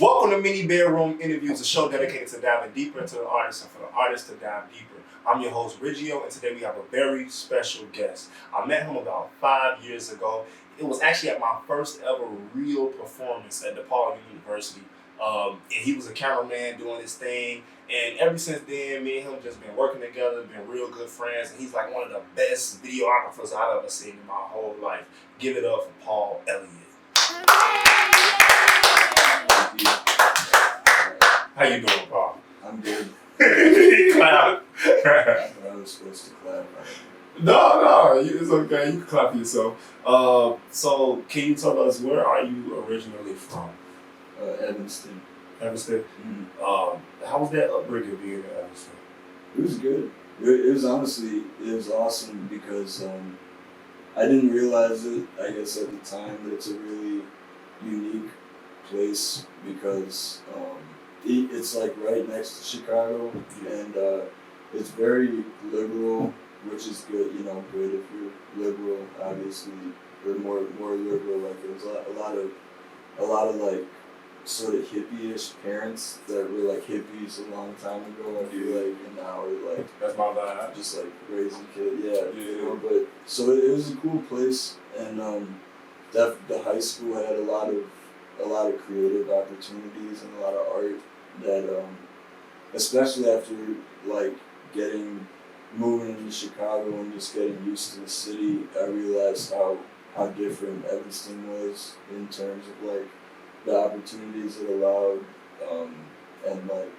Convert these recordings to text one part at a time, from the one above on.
Welcome to Minibedroom Interviews, a show dedicated to diving deeper into the artist and for the artist to dive deeper. I'm your host, Riggio, and today we have a very special guest. I met him about 5 years ago. It was actually at my first ever real performance at DePaul University. And he was a cameraman doing his thing. And ever since then, me and him just been working together, been real good friends. And he's like one of the best videographers I've ever seen in my whole life. Give it up for Paul Elliott. How you doing, Paul? I'm good. Clap. I was supposed to clap. No, it's okay. You can clap for yourself. So can you tell us, where are you originally from? Evanston. Evanston? Mm-hmm. How was that upbringing being in Evanston? It was good. It was honestly, it was awesome because I didn't realize it, I guess, at the time, but it's a really unique place because it's like right next to Chicago, and it's very liberal, which is good. You know, good if you're liberal, obviously, or more liberal. Like there's a lot of like sort of hippie-ish parents that were like hippies a long time ago. I feel like, and now are like That's my vibe. just like raising kids. Yeah. You know, but so it was a cool place, and the high school had a lot of creative opportunities and a lot of art that especially after like moving into Chicago and just getting used to the city, I realized how different Evanston was in terms of like the opportunities it allowed, and like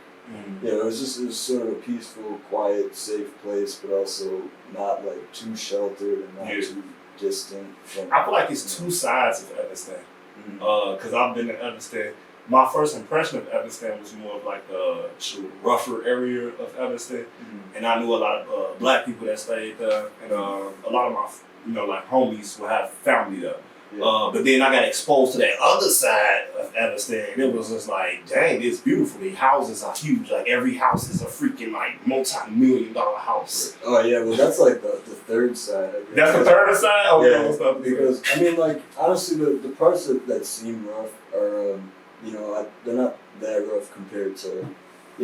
it was sort of a peaceful, quiet, safe place, but also not like too sheltered and not too distant from. I feel like it's two sides of Evanston. Because I've been in Evanston. My first impression of Evanston was more of like the rougher area of Evanston, and I knew a lot of black people that stayed there, and a lot of my like homies would have family there. Yeah. But then I got exposed to that other side of Evanston, and it was just like, dang, it's beautiful. The houses are huge. Like every house is a freaking like multi-million-dollar house. Oh yeah, well that's like the third side. I guess. That's the third side. Oh yeah, because I mean, like honestly, the parts that seem rough are they're not that rough compared to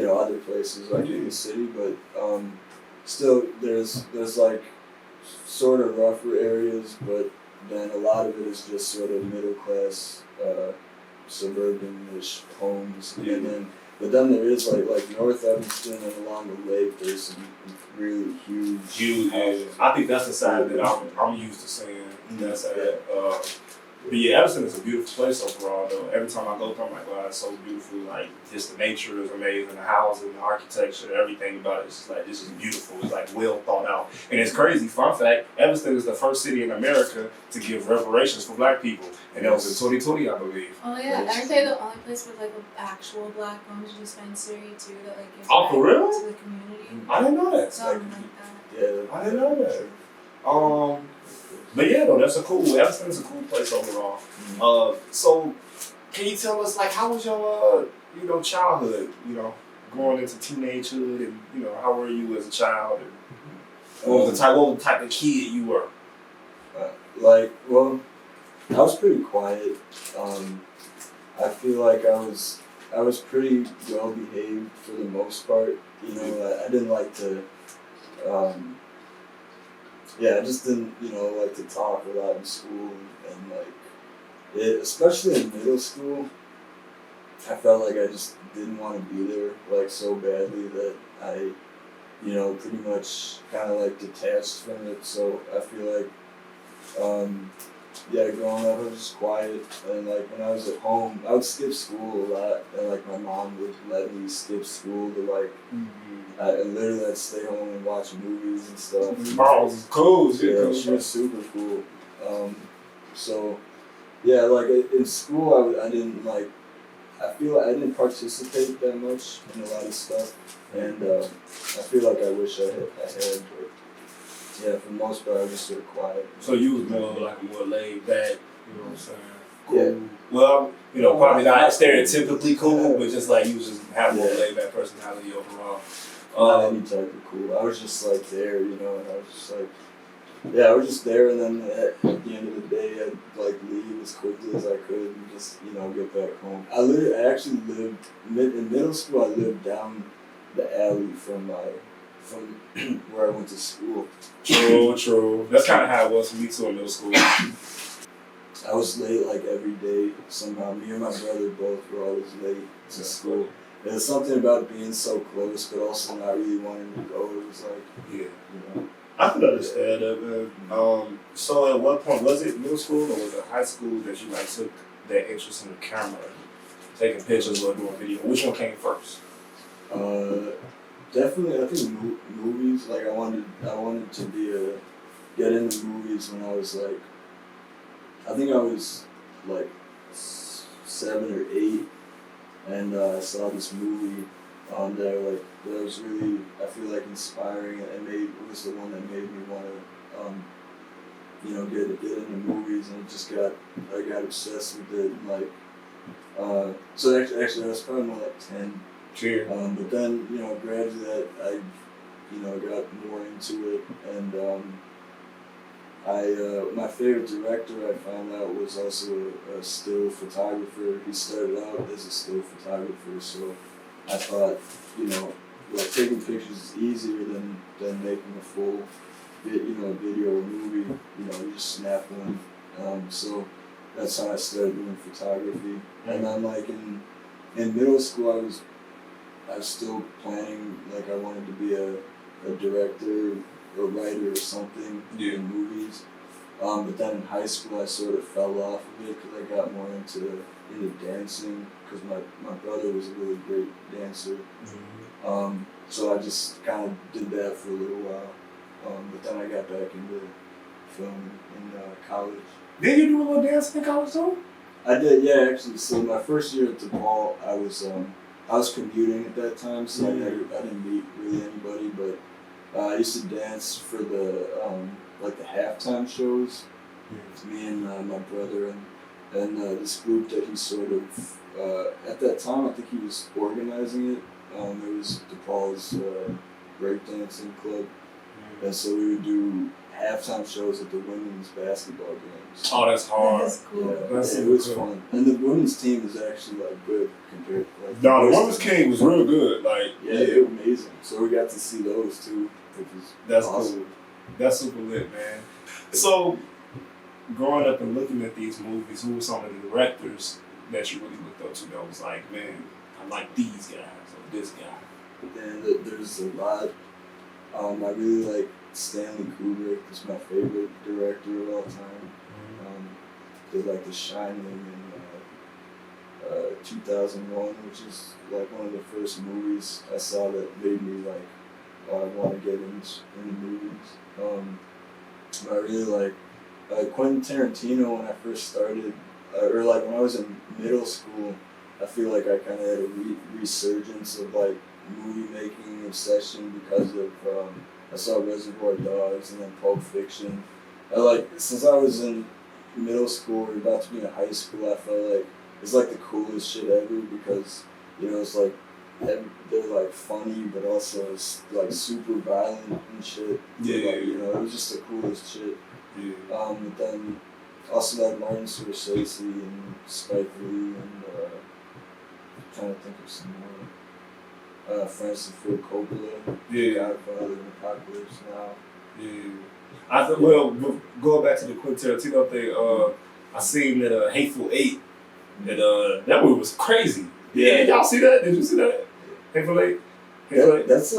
other places like in the city, but still there's like sort of rougher areas, but then a lot of it is just sort of middle class, suburban-ish homes, but then there is like North Evanston and along the lake. There's some really huge houses. I think that's the side that I'm used to seeing. That side. But yeah, Evanston is a beautiful place overall. Though every time I go through, I'm like, wow, it's so beautiful. Like just the nature is amazing, the housing, the architecture, everything about it. It's just like this is beautiful. It's like well thought out, and it's crazy. Fun fact: Evanston is the first city in America to give reparations for Black people, and that was in 2020, I believe. Oh yeah, aren't they the only place with like an actual Black-owned dispensary too that like gives for real? to the community? I didn't know that. Something like that. Yeah, I didn't know that. But yeah, though, Evanston is a cool place overall. So can you tell us, like, how was your, childhood, going into teenagehood, and, how were you as a child, and what was the type of kid you were? I was pretty quiet. I feel like I was pretty well behaved for the most part. I didn't like to, I just didn't, like to talk a lot in school, and like, especially in middle school, I felt like I just didn't want to be there, like, so badly that I, pretty much kind of like detached from it. So I feel like, growing up I was just quiet, and like when I was at home, I would skip school a lot, and like my mom would let me skip school to like. And literally, I'd stay home and watch movies and stuff. Mom was cool. She was super cool. Like in school, I didn't like. I feel like I didn't participate that much in a lot of stuff, and I feel like I wish I had. But yeah, for the most part, I was just sort of quiet. So you was more like more laid back. You know what I'm saying? Cool. Yeah. Well, probably not stereotypically cool, but just like you was just have more laid back personality overall. Not any type of cool. I was just like there, and I was just like yeah, I was just there, and then at the end of the day, I'd like leave as quickly as I could and just get back home. I actually lived in middle school. I lived down the alley from where I went to school. True. That's kind of how it was for me too in middle school. I was late like every day somehow. Me and my brother both were always late to school. There's something about being so close, but also not really wanting to go. It was like, yeah. I can understand that, man. So at what point, was it middle school or was it high school that you like took that interest in the camera, taking pictures or doing video? Which one came first? Definitely, I think movies. Like I wanted to get into movies when I was like, I think I was like 7 or 8, and I saw this movie that was really, I feel like, inspiring, and it was the one that made me want to get into movies, and I got obsessed with it, and so actually I was probably more like 10. Cheers. But then gradually I got more into it, and my favorite director I found out was also a still photographer. He started out as a still photographer, so I thought, taking pictures is easier than making a full video or movie. You just snap one. So that's how I started doing photography. And then in middle school I was still planning, I wanted to be a director or writer or something in movies. But then in high school I sort of fell off of it because I got more into dancing, because my brother was a really great dancer. Mm-hmm. So I just kind of did that for a little while. But then I got back into film in college. Did you do a little dancing in college too? I did, yeah, actually. So my first year at DePaul, I was commuting at that time, so I didn't meet really anybody, but I used to dance for the halftime shows. Me and my brother and this group that he sort of at that time, I think he was organizing it. It was DePaul's breakdancing club, and so we would do halftime shows at the women's basketball games. Oh, that's hard. That's cool. Yeah, it was fun, and the women's team is actually good compared to No, the women's team was real good. They were amazing. So we got to see those too, which was awesome. Cool. That's super lit, man. So, growing up and looking at these movies, who were some of the directors that you really looked up to that was like, man, I like these guys or this guy? And there's a lot. I really like Stanley Kubrick. He's my favorite director of all time. Did The Shining in 2001, which is one of the first movies I saw that made me I want to get into movies. I really like Quentin Tarantino. When I first started, or when I was in middle school, I feel like I kind of had a resurgence of movie making obsession because of I saw Reservoir Dogs and then Pulp Fiction. Since I was in middle school or about to be in high school, I felt like it's the coolest shit ever, because it's they're funny, but also it's super violent and shit. Yeah. It was just the coolest shit. Yeah. But then also Martin Scorsese and Spike Lee and trying to think of some more. Francis Ford Coppola. Yeah. Godfather and Apocalypse Now. Yeah. I thought, going back to the Quentin Tarantino thing, I seen that Hateful Eight, and that movie was crazy. Yeah, y'all see that? Did you see that? Hateful Eight? That's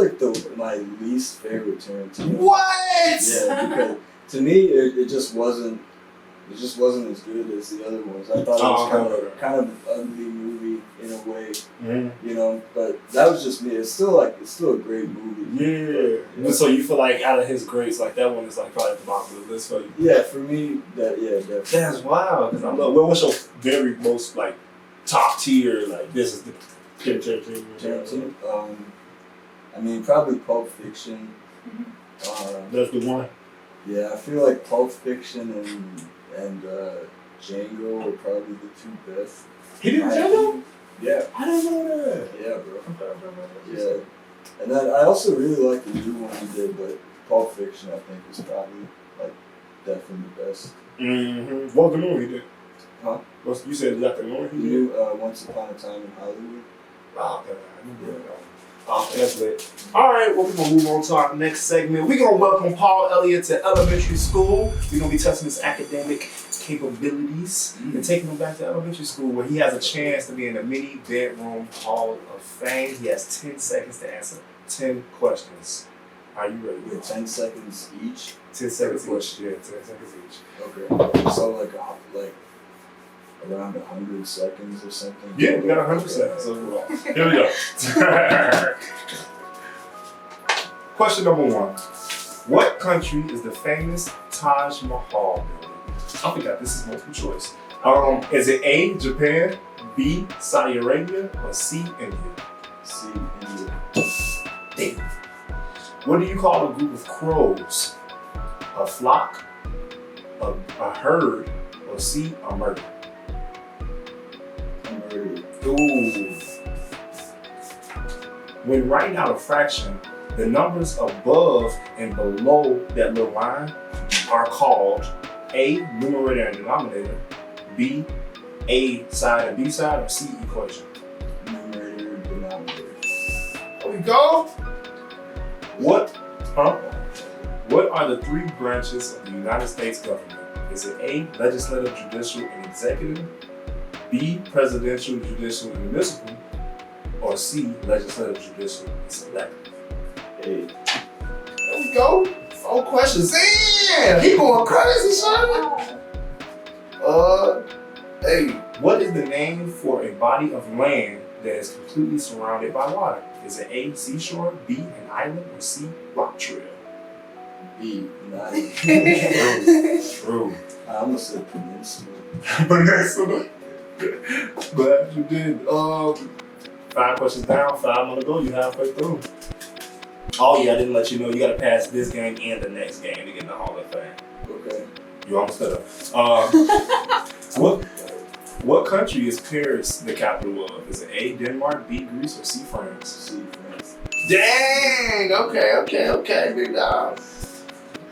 my least favorite Tarantino. What? Yeah, because to me it just wasn't as good as the other ones. I thought it was kind of an ugly movie in a way, but that was just me. It's still a great movie. Yeah. But so you feel out of his greats, that one is probably at the bottom of the list for you? Yeah, for me, definitely. That's wild. Because what's your very most top tier? This is the Tarantino. I mean, probably Pulp Fiction. That's the one. Yeah, I feel like Pulp Fiction and Django are probably the two best. He did Django? Yeah. I didn't know that. Yeah, bro. Yeah. And then I also really like the new one he did, but Pulp Fiction I think is probably like definitely the best. Mm-hmm. What was the movie he did? Huh? You said you got the movie he You did? Once Upon a Time in Hollywood. Oh, okay. I remember that. Oh, that's lit. All right, well, we're going to move on to our next segment. We're going to welcome Paul Elliott to elementary school. We're going to be testing his academic capabilities and taking him back to elementary school where he has a chance to be in the Mini Bedroom Hall of Fame. He has 10 seconds to answer 10 questions. Are you ready? With 10 seconds each. 10 seconds each. Yeah, 10 seconds each. Okay. So like around 100 seconds or something. Yeah, we got 100 seconds overall. Here we go. Question number 1. What country is the famous Taj Mahal building? I forgot this is multiple choice. Is it A, Japan, B, Saudi Arabia, or C, India? C, India. Damn. What do you call a group of crows? A flock, a herd, or C, a murder? Ooh. When writing out a fraction, the numbers above and below that little line are called A, numerator and denominator, B, A side and B side, or C, equation. Numerator and denominator. There we go. What are the 3 branches of the United States government? Is it A, legislative, judicial, and executive? B, presidential, judicial, and municipal, or C, legislative, judicial, and selective? A. There we go. 4 questions. Damn, he going crazy, son. Hey, what is the name for a body of land that is completely surrounded by water? Is it A, seashore, B, an island, or C, rock trail? B, an island. True. I almost said peninsula. Peninsula. Glad you did. 5 questions down, 5 more to go. You halfway through. Oh yeah, I didn't let you know you gotta pass this game and the next game to get in the Hall of Fame. Okay. You almost did it. What country is Paris the capital of? Is it A, Denmark, B, Greece, or C, France? C, France. Dang! Okay, big dog.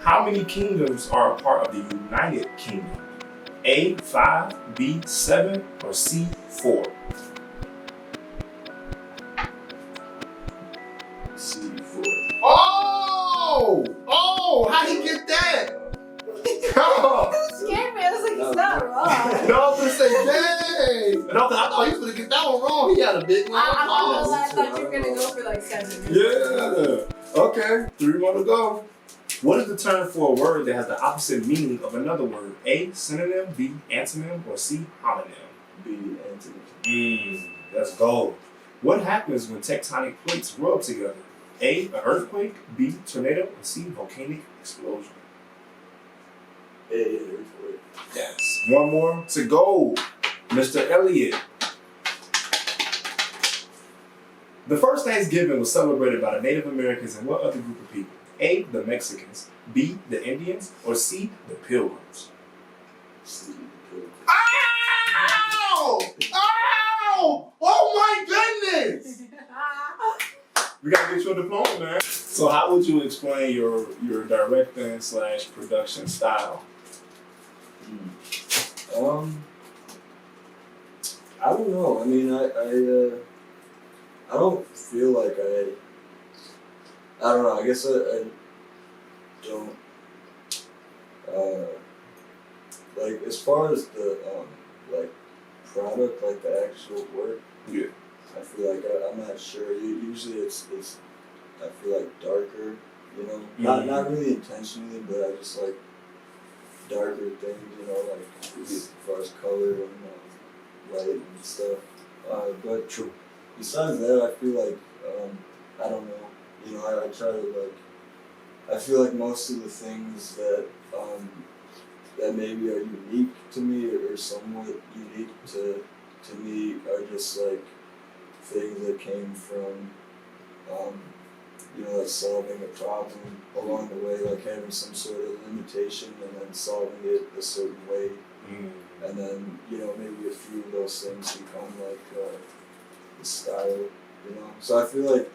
How many kingdoms are a part of the United Kingdom? A, 5, B, 7, or C, 4? C, 4. Oh! How'd he get that? Come on! You scared me. I was like, it's not wrong. No, I was gonna say, dang! And I thought he was gonna get that one wrong. He had a big one. I'm not gonna lie, I thought you were gonna go for like 7. Yeah. Okay, 3 more to go. What is the term for a word that has the opposite meaning of another word? A, synonym, B, antonym, or C, homonym? B, antonym. That's gold. What happens when tectonic plates rub together? A, an earthquake, B, tornado, or C, volcanic explosion? A, earthquake. Yes. 1 more to go. Mr. Elliott. The first Thanksgiving was celebrated by the Native Americans and what other group of people? A, the Mexicans, B, the Indians, or C, the Pilgrims? C, the Pilgrims. Ow! Ow! Oh my goodness! We gotta get you a diploma, man. So how would you explain your directing / production style? I don't know. I mean, I don't feel like I don't know. I guess I don't like as far as the like product, like the actual work. Yeah. I feel like I'm not sure. Usually it's I feel like darker, you know. Not really intentionally, but I just like darker things, you know, like as far as color and light and stuff. But True. Besides that, I feel like I don't know. You know, I try to like. I feel like most of the things that that maybe are unique to me or somewhat unique to me are just like things that came from you know, like solving a problem along the way, like having some sort of limitation and then solving it a certain way. And then, you know, maybe a few of those things become like the style, you know. So I feel like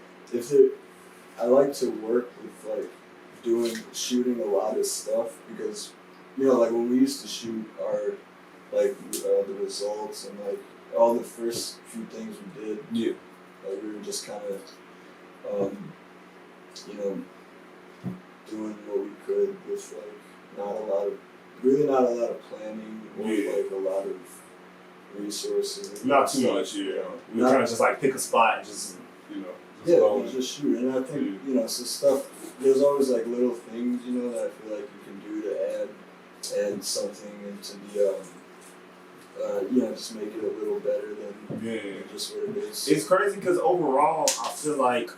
I like to work with like shooting a lot of stuff because, like when we used to shoot our, the results and like all the first few things we did. Yeah. Like we were just kind of, doing what we could with like not a lot of planning or like a lot of resources. Not too much, yeah. We kind of just like pick a spot and just, go. We just shoot. And I think, so stuff, there's always like little things, that I feel like you can do to add something into the, just make it a little better than just what it is. It's crazy because overall, I feel like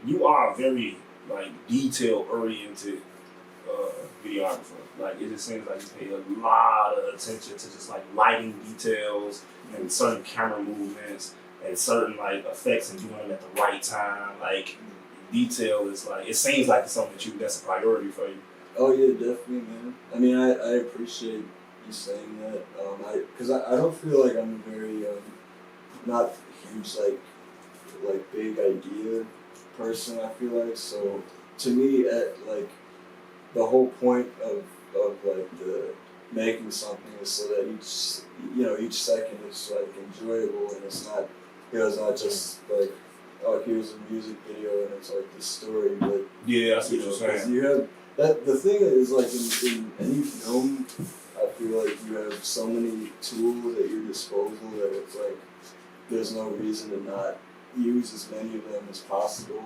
you are a very like detail-oriented videographer. Like it just seems like you pay a lot of attention to just like lighting details and certain camera movements and certain like effects and doing them at the right time. Like detail is like, it seems like it's something that's a priority for you. Oh yeah, definitely, man. I mean, I appreciate you saying that. Because I don't feel like I'm a very not huge like big idea person. I feel like so. To me, like the whole point of like the making something is so that each second is like enjoyable and it's not just like, oh, here's a music video and it's like this story, but yeah, that's what you're saying. You have that. The thing is like in any film, I feel like you have so many tools at your disposal that it's like there's no reason to not use as many of them as possible.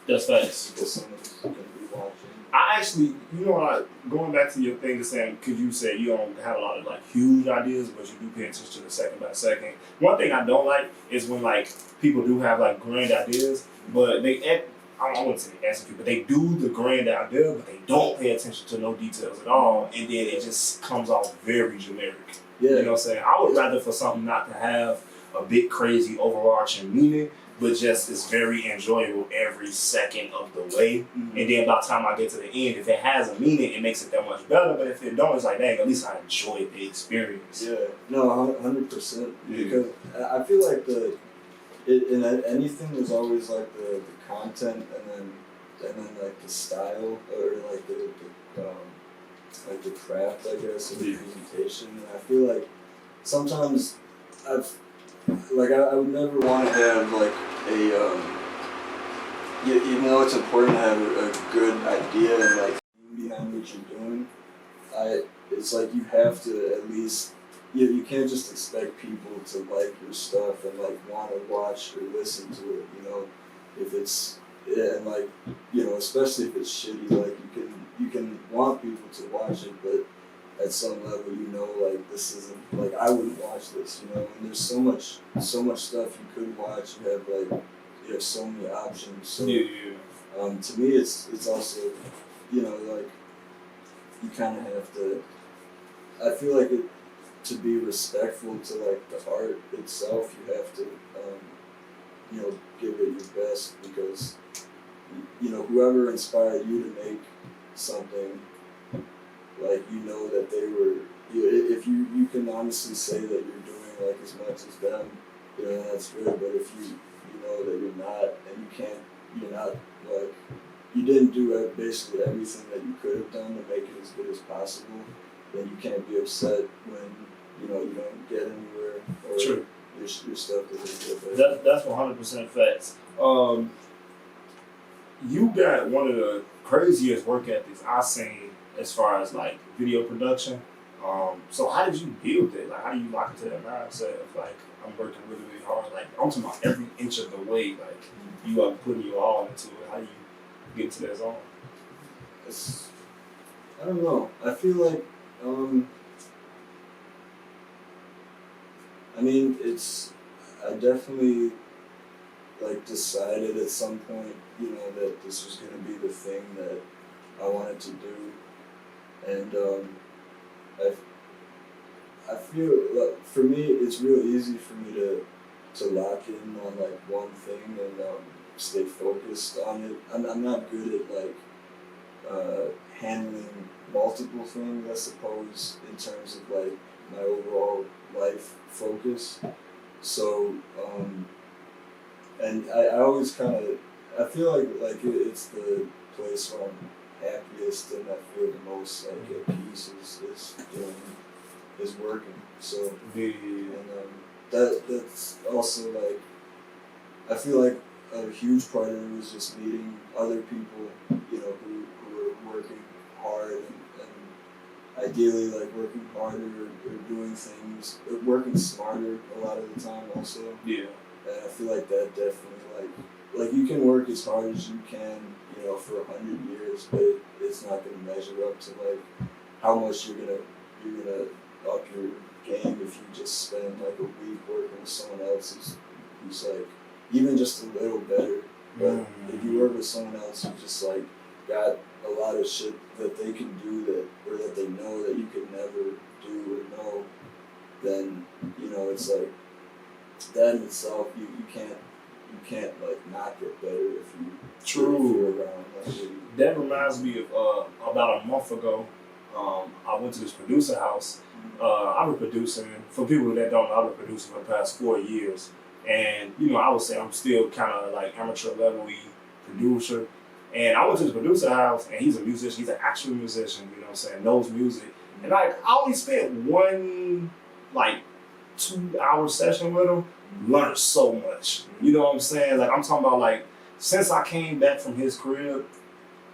That's facts. Because someone can be watching. I actually, going back to your thing of saying, because you said you don't have a lot of like huge ideas, but you do pay attention to the second by second. One thing I don't like is when like people do have like grand ideas, but I wouldn't say they execute, but they do the grand idea, but they don't pay attention to no details at all, and then it just comes off very generic. Yeah. You know what I'm saying? I would rather for something not to have a big crazy overarching meaning, but just it's very enjoyable every second of the way. Mm-hmm. And then by the time I get to the end, if it has a meaning, it makes it that much better. But if it don't, it's like, dang, at least I enjoyed the experience. Yeah, no, 100%. Yeah. Because I feel like in anything there's always like the content and then like the style or like the craft, I guess, of the presentation. And I feel like sometimes I would never want to have like even though it's important to have a good idea and like behind what you're doing, it's like you have to at least, you can't just expect people to like your stuff and like want to watch or listen to it, if it's, and like, especially if it's shitty, like you can want people to watch it, but at some level, like this isn't, like I wouldn't watch this, and there's so much stuff you could watch. You have so many options. So, to me, it's also, like you kind of have to. I feel like to be respectful to like the art itself, you have to, give it your best because, whoever inspired you to make something. Like that they were, if you can honestly say that you're doing like as much as them, that's good. But if you know that you're not, and you're not like, you didn't do basically everything that you could have done to make it as good as possible, then you can't be upset when you don't get anywhere or True. Your stuff doesn't get better. That's 100% facts. You got one of the craziest work ethics I've seen as far as like video production. So how did you build it? Like how do you lock into that mindset of like, I'm working really, really hard? Like I'm talking about every inch of the way, like you are putting your all into it. How do you get to that zone? I don't know. I feel like, I definitely like decided at some point, that this was gonna be the thing that I wanted to do. And I feel like for me it's real easy for me to lock in on like one thing and stay focused on it. I'm not good at like handling multiple things, I suppose, in terms of like my overall life focus. So and I always kind of I feel like it's the place where I'm happiest and I feel the most like at peace is doing is working. So that's also like I feel like a huge part of it was just meeting other people, you know, who are working hard and ideally like working harder or doing things, working smarter a lot of the time also. Yeah. And I feel like that definitely like you can work as hard as you can, you know, for 100 years, but it's not gonna measure up to like how much you're gonna up your game if you just spend like a week working with someone else who's like even just a little better. But if you work with someone else who just like got a lot of shit that they can do that they know that you could never do or know, then you know it's like that in itself you can't like not get better if you're around. Like, that reminds me of about a month ago. I went to this producer house. I've been producing, for people that don't know, I've been producing for the past 4 years. And, you know, I would say I'm still kind of like amateur level producer. And I went to the producer house, and he's a musician. He's an actual musician, you know what I'm saying, knows music. And I only spent one, like, 2-hour session with him, learned so much. You know what I'm saying? Like, I'm talking about, like, since I came back from his crib,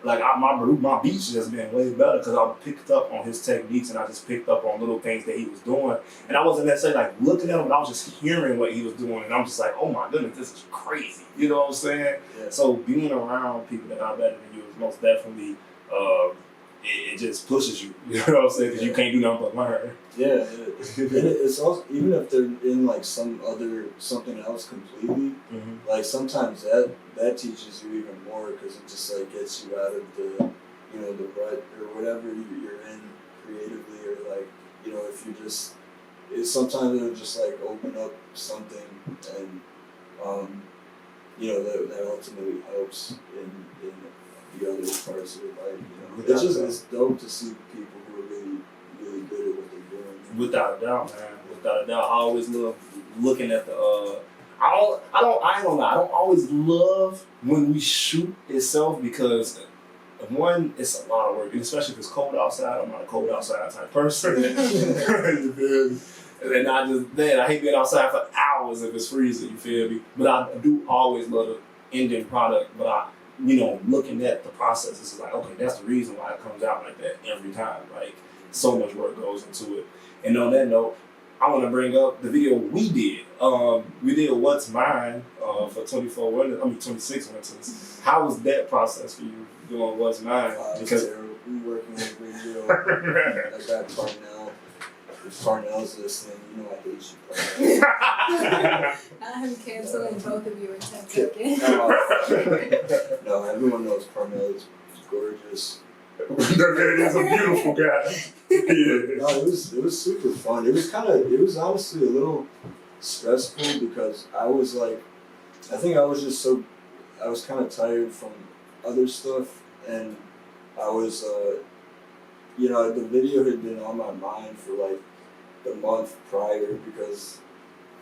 like my beats just been way better because I picked up on his techniques and I just picked up on little things that he was doing. And I wasn't necessarily like looking at him, but I was just hearing what he was doing. And I'm just like, oh my goodness, this is crazy. You know what I'm saying? Yeah. So being around people that are better than you is most definitely, it just pushes you. You know what I'm saying? Because you can't do nothing but learn. Yeah, it's also, even if they're in like something else completely, like sometimes that teaches you even more because it just like gets you out of the, you know, the rut or whatever you're in creatively, or like, you know, if you just, sometimes it'll just like open up something and, you know, that ultimately helps in the other parts of your life, you know. It's dope to see people who are really, really good at what they're doing. Without a doubt, man. Without a doubt. I always love looking at the I don't always love when we shoot itself because one, it's a lot of work, and especially if it's cold outside. I'm not a cold outside type person. And I hate being outside for hours if it's freezing, you feel me? But I do always love the ending product, but looking at the process, it's like, okay, that's the reason why it comes out like that every time. Like, so much work goes into it. And on that note, I want to bring up the video we did. We did What's Mine for 26 winters. How was that process for you doing What's Mine? Because we working with video. I got Parnell. If Parnell's listening, you know I hate you, Parnell. I'm canceling both of you in 10 seconds. No, everyone knows Parnell is gorgeous. That is a beautiful guy. Yeah. No, it was super fun. It was honestly a little stressful because I was kind of tired from other stuff, and I was, the video had been on my mind for like the month prior because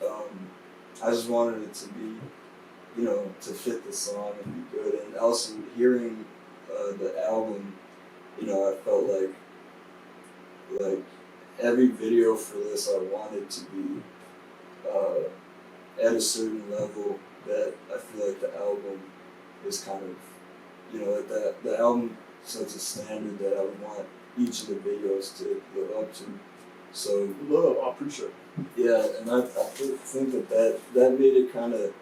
I just wanted it to be, to fit the song and be good, and also hearing the album, I felt like every video for this I wanted to be at a certain level that I feel like the album is kind of, that the album sets a standard that I would want each of the videos to live up to. So I appreciate it. Yeah, and I think that made it kind of,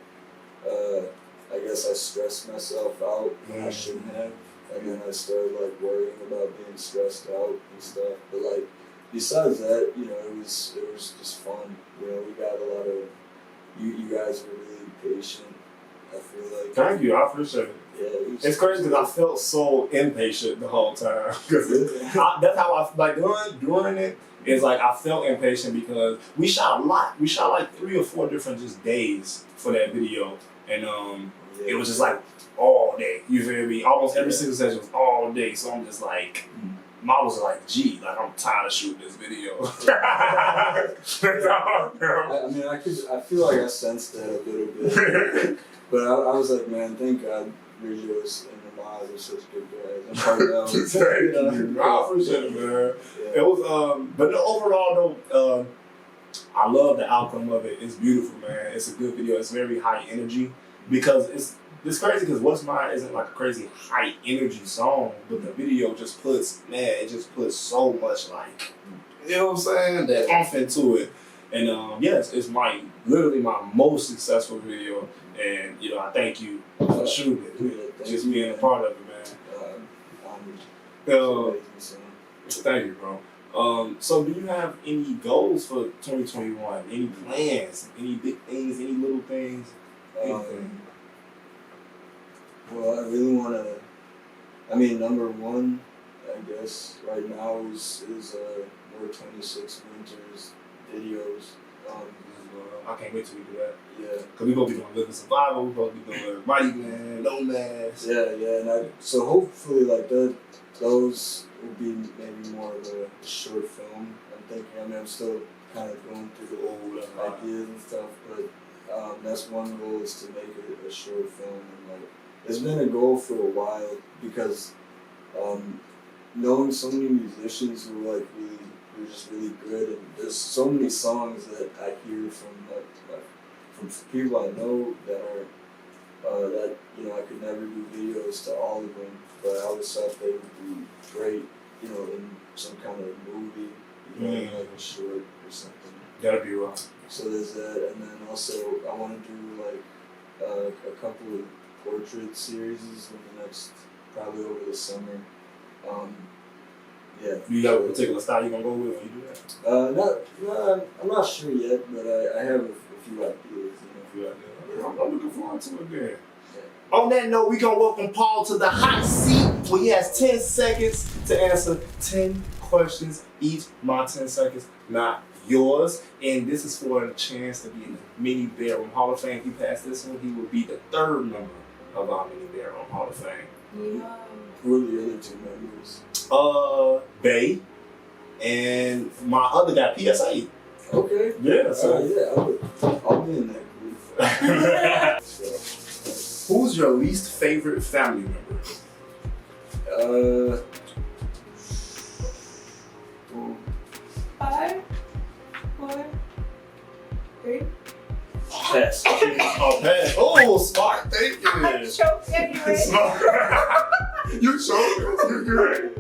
I guess I stressed myself out when I shouldn't have. And then I started like worrying about being stressed out and stuff. But like besides that, it was just fun. We got a lot of you guys were really patient. I feel like. Thank you, I appreciate it. Yeah, it's crazy because I felt so impatient the whole time. That's how I like during it. It's like I felt impatient because we shot a lot. We shot like 3 or 4 different just days for that video, and it was just like all day. You feel me? Almost every single session was all day. So I'm just like, Mom was like, "Gee, like I'm tired of shooting this video." I feel like I sensed that a little bit, but I was like, man, thank God Regio's and Mahal guys are such good guys. I'm part of them. Thank you. I appreciate it, man. Yeah. It was, but no, overall though, I love the outcome of it. It's beautiful, man. It's a good video. It's very high energy because it's crazy because What's Mine isn't like a crazy high energy song, but the video just puts, man, it just puts so much like, you know what I'm saying, that oomph into it. And yes, it's literally my most successful video, and you know I thank you for shooting it, just being a part of it, man. Thank you, bro. So do you have any goals for 2021? Any plans? Any big things? Any little things? Anything? Well, I really want to. I mean, number one, I guess right now is more 26 Winters videos. I can't wait till we do that. Yeah. Cause we gonna be doing Living Survival. We gonna be doing Mighty Man, Nomads. Yeah, and so hopefully like those will be maybe more of a short film. I'm thinking. I mean, I'm still kind of going through the old ideas and stuff, but that's one goal is to make it a short film. And like, it's been a goal for a while because knowing so many musicians who are like who are just really good, and there's so many songs that I hear from from people I know that are that you know I could never do videos to all of them, but I always thought they would be great, you know, in some kind of movie, you know, like a short or something. That'd be rough. So there's that, and then also I want to do like a couple of portrait series in the next, probably over the summer. Yeah. Do you have a particular style you're gonna go with when you do that? I'm not sure yet, but I have a few ideas. You know. I'm looking forward to it then. Yeah. On that note, we're gonna welcome Paul to the hot seat where he has 10 seconds to answer 10 questions each. My 10 seconds, not yours. And this is for a chance to be in the Mini Bedroom Hall of Fame. If he passed this one, he will be the 3rd member of our Mini Bedroom Hall of Fame. Yeah. Who are the other 2 members? Bay and my other guy, PSA. Okay. Yeah, so I'll be in that group. Who's your least favorite family member? 5, 4, 3. Pass. Oh, pass. Oh, smart. Thank you. I choked anyway. Smart. You choked. You're good.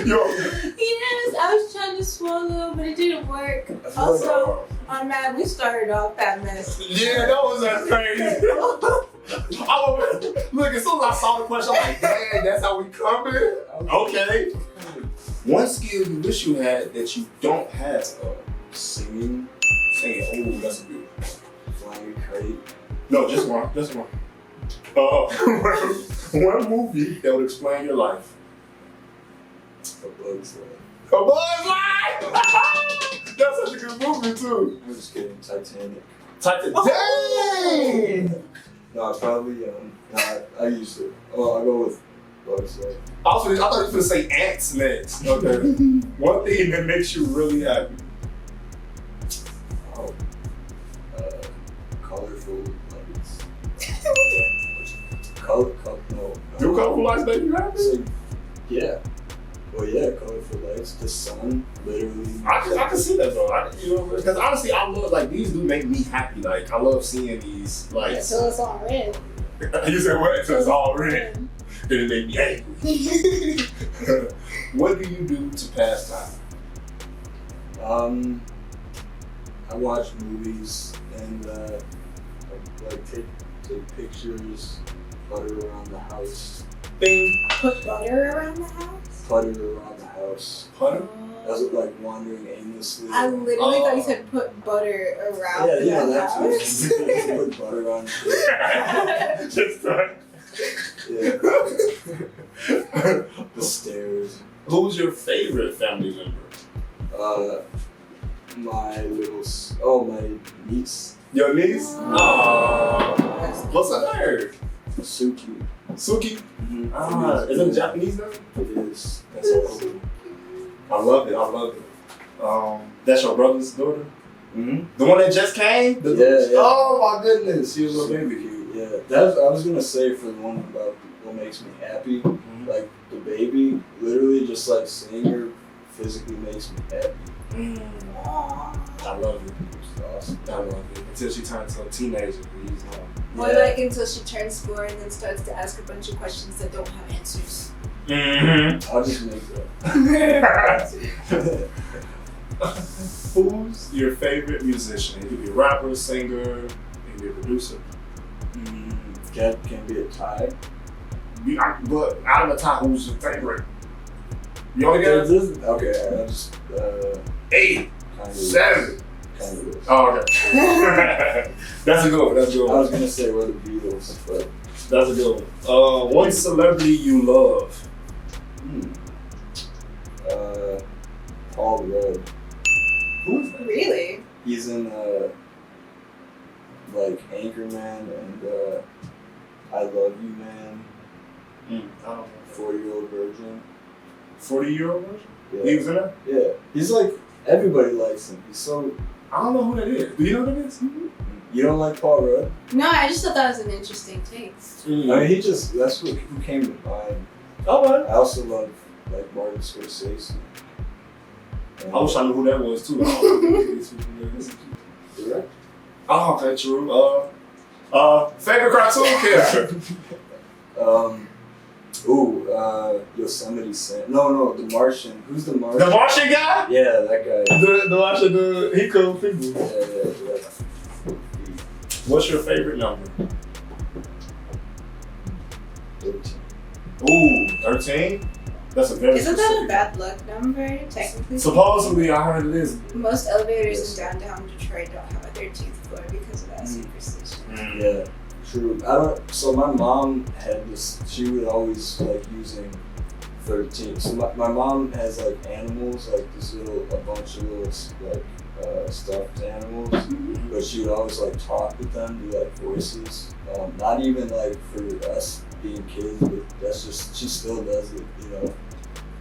Yes, I was trying to swallow, but it didn't work. Also, on Mad, we started off that mess. Yeah, that was that crazy. Look, as soon as I saw the question, I'm like, dang, that's how we come in? Okay. One skill you wish you had that you don't have. Singing. Oh, that's a good one. Flying a kite. No, just one. Just one. One movie that would explain your life. A Bug's Life. A Bug's Life! That's such a good movie, too. I'm just kidding. Titanic. Dang! No, probably, I used to. Oh, I'll go with Bug's Life. I thought you were going to say ants next. Okay. One thing that makes you really happy. Oh. Colorful lights. No. Do colorful lights make you happy? So, yeah. Well, yeah, colorful lights. The sun, literally. I can see that though. You know, because honestly, I love like these do make me happy. Like I love seeing these lights. Yeah, so it's all red. You said what? So it's all red. Then it make me angry. What do you do to pass time? I watch movies and like take pictures, putter around the house. Bing. Put butter around the house? Putter around the house. Putter? As it like wandering aimlessly. I literally thought you said put butter around the that's house. put butter on shit. Just Yeah. The stairs. Who's your favorite family member? My niece. Your niece? Oh. What's her name? Suki. Suki? Mm-hmm. Is it a Japanese name? It is. That's so cool. I love it. That's your brother's daughter? Mm-hmm. The one that just came? Yeah. Oh my goodness, she was a Super baby. cute. Yeah. I was gonna say for the one about what makes me happy. Like the baby, literally just like seeing her physically makes me happy. I love it. It's awesome. I love it. Until she turns into a teenager, please. Or like until she turns 4 and then starts to ask a bunch of questions that don't have answers. I'll just make that. Who's your favorite musician? It could be a rapper, singer, it could be a producer. Can be a tie. But out of the tie, who's your favorite? You only got okay, I'll just 8, 7. Kind of. Oh, okay. That's a good one. That's a good one. I was gonna say we're the Beatles, but that's a good one. One celebrity you love? Paul Rudd. Who is that? Really? He's in like Anchorman and I Love You Man. I don't know. 40-Year-Old Virgin. 40-year-old version? Yeah. He was in that? Yeah. He's like, everybody likes him. He's so. I don't know who that is. Do you know who that is? You don't like Paul Rudd? No, I just thought that was an interesting take. I mean, that's who came to mind. Oh, man. I also love like Martin Scorsese. And I wish I knew who that was too. I don't know who these people is. Direct. Oh, okay, true. Favorite cartoon character? Yosemite Sam. No, The Martian. Who's The Martian? The Martian guy? Yeah, that guy. The Martian dude. He cool people. Yeah. What's your favorite number? 13. Ooh, 13? That's a very Isn't that a specific. bad luck number, technically? Supposedly, I heard it is. Most elevators in downtown Detroit don't have a 13th floor because of that superstition. Yeah, true. So my mom had this. She would always like using 13. So my mom has like animals, like a bunch of little like stuffed animals. But she would always like talk with them, do like voices. Not even like for us being kids, but that's just she still does it. You know,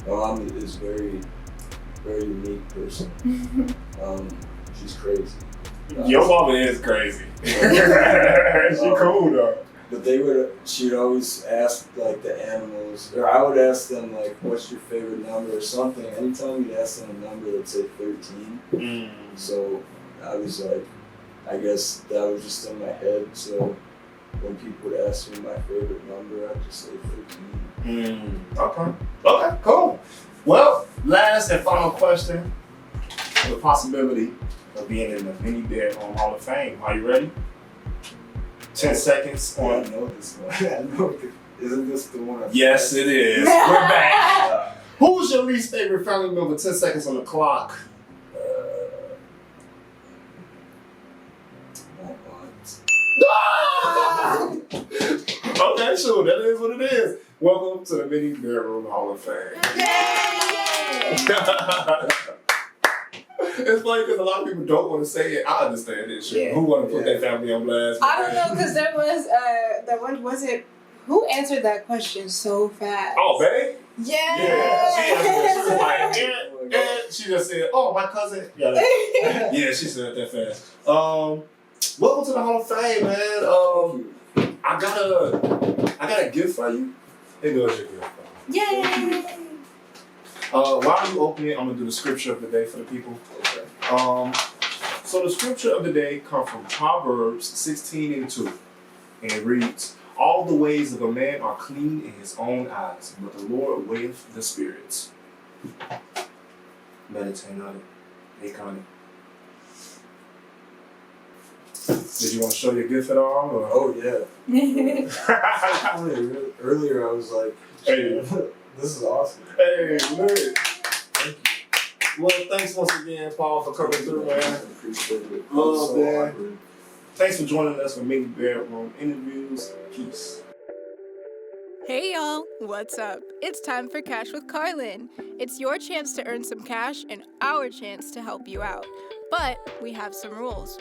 my mom is very, very unique person. She's crazy. Your mama is crazy. She cool though. But she'd always ask like the animals, or I would ask them like, what's your favorite number or something. Anytime you'd ask them a number, they'd say 13. So I was like, I guess that was just in my head. So when people would ask me my favorite number, I'd just say 13. Okay, cool. Well, last and final question. The possibility of being in the Minibedroom Hall of Fame. Are you ready? 10 seconds I on. know this one. I know. Isn't this the one? Yes, it is. We're back. Who's your least favorite family member? 10 seconds on the clock. Okay, sure. That is what it is. Welcome to the Minibedroom Hall of Fame. It's funny because a lot of people don't want to say it. I understand it. Sure. Yeah. Who want to put their family on blast? I don't know, because there was that one. Was it who answered that question so fast? Oh, babe? Yeah. She was like, and she just said, "Oh, my cousin." Yeah, she said that fast. Welcome to the Hall of Fame, man. I got a gift for you. Here goes your gift. Yay! While you open it, I'm gonna do the scripture of the day for the people. Okay. So the scripture of the day comes from Proverbs 16:2, and it reads, "All the ways of a man are clean in his own eyes, but the Lord weigheth the spirits." Meditate on it. Think on it. Did you want to show your gift at all? Or? Oh yeah. Earlier I was like, Hey. this is awesome. Hey, look. Thank you. Well, thanks once again, Paul, for coming through, man. I appreciate it. Love, So man. awkward. Thanks for joining us for Minibedroom Interviews. Peace. Hey y'all, what's up? It's time for Cash with Carlynn. It's your chance to earn some cash and our chance to help you out. But we have some rules.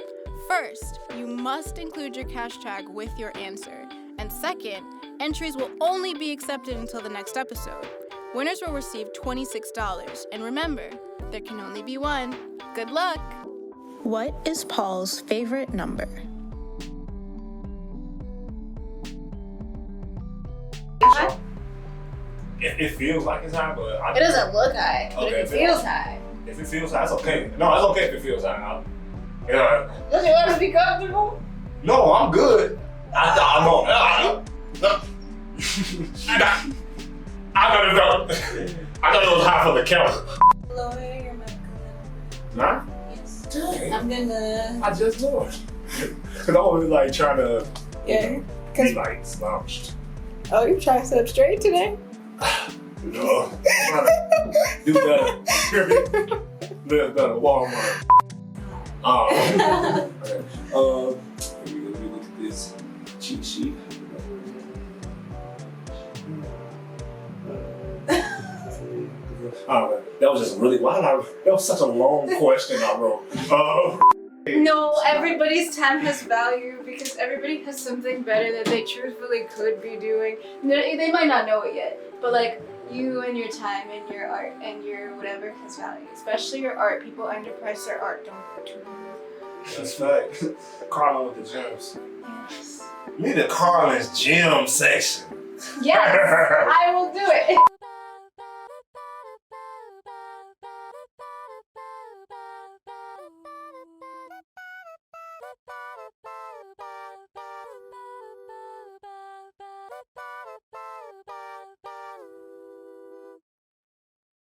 First, you must include your cash tag with your answer. And second, entries will only be accepted until the next episode. Winners will receive $26. And remember, there can only be one. Good luck! What is Paul's favorite number? high? It feels like it's high, but It doesn't look high, but Okay, if it feels high. If it feels high, it's okay. No, it's okay if it feels high. You know, Don't you want to be comfortable? no, I'm good. I know. I thought it was high for the camera. Lower your mic a little. Nah? Yes. Dang. I'm gonna. I just lost. Cause I was like trying to Yeah. be like slouched. Oh, your tricep straight today? No. Do better. The Walmart. Okay. Let me look at this cheat sheet. That was just really, that was such a long question I wrote. No, everybody's time has value because everybody has something better that they truthfully could be doing. They might not know it yet, but like you and your time and your art and your whatever has value. Especially your art. People underprice their art. Don't. That's right. Carlynn with the gems. Yes. Me the Carlynn's gem section. Yes, I will do it.